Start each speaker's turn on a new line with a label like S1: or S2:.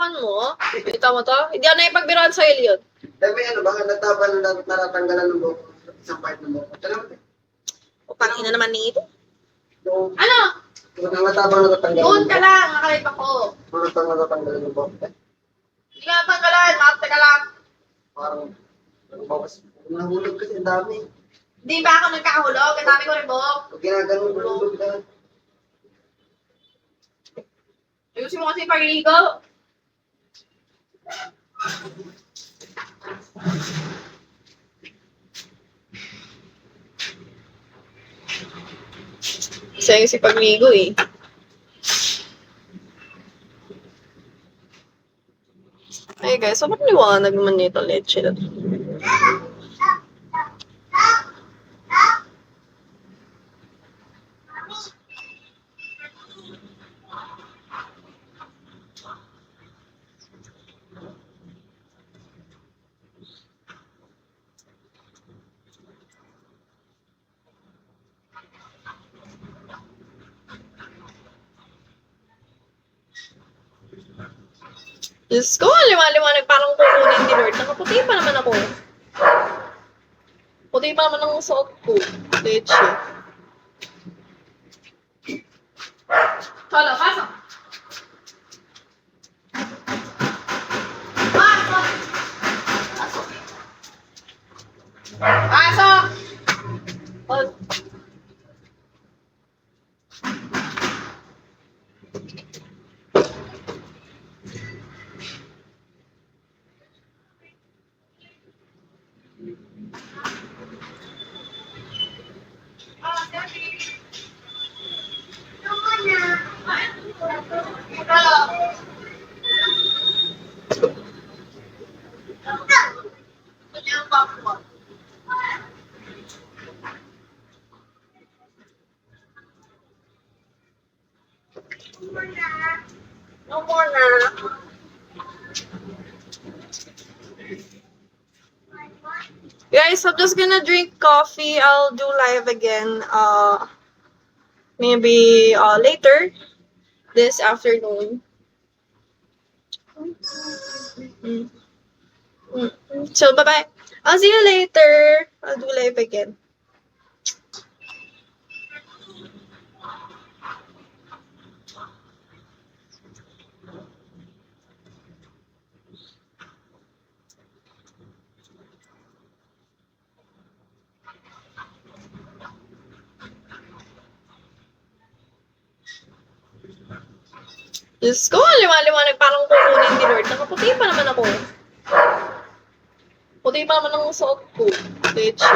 S1: Mo? Kita mo to? Hindi ako na ipagbiruan sa'yo, Leon.
S2: Dahil may ano ba, nataban na natatanggalan ng buhok. Isang part ng buhok. Talaga.
S1: O, pangina naman nito.
S2: Yung,
S1: Ano?
S2: yung natabang natatanggalan.
S1: Doon ka lang, nakalit ako.
S2: Yung natatanggalan ng buhok.
S1: Hindi ka natanggalan, makapta ka lang.
S2: Parang, bawas. Nahulog kasi, ang dami.
S1: Hindi ba ako nagkahulog? Ang dami ko rin buhok.
S2: Pag ginaganon, hulog na.
S1: Ayusin mo kasi pag-iigo. Isa yung si pagligo eh. Ay guys, sobrang liwanag naman nito leche na to. Diyos ko, liwanag parang kukunin ni Lord. Nakaputi pa naman ako. Puti pa naman ang suot ko. Leche. Hala, pasok! Pasok! Pasok! Oh. No more na. Guys, I'm just gonna drink coffee. I'll do live again. Maybe later this afternoon. So bye bye. I'll see you later. I'll do live again. Diyos ko, liwanag parang kukunin ni Lord. Nakaputi pa naman ako. Puti pa naman ang suot ko. Leche.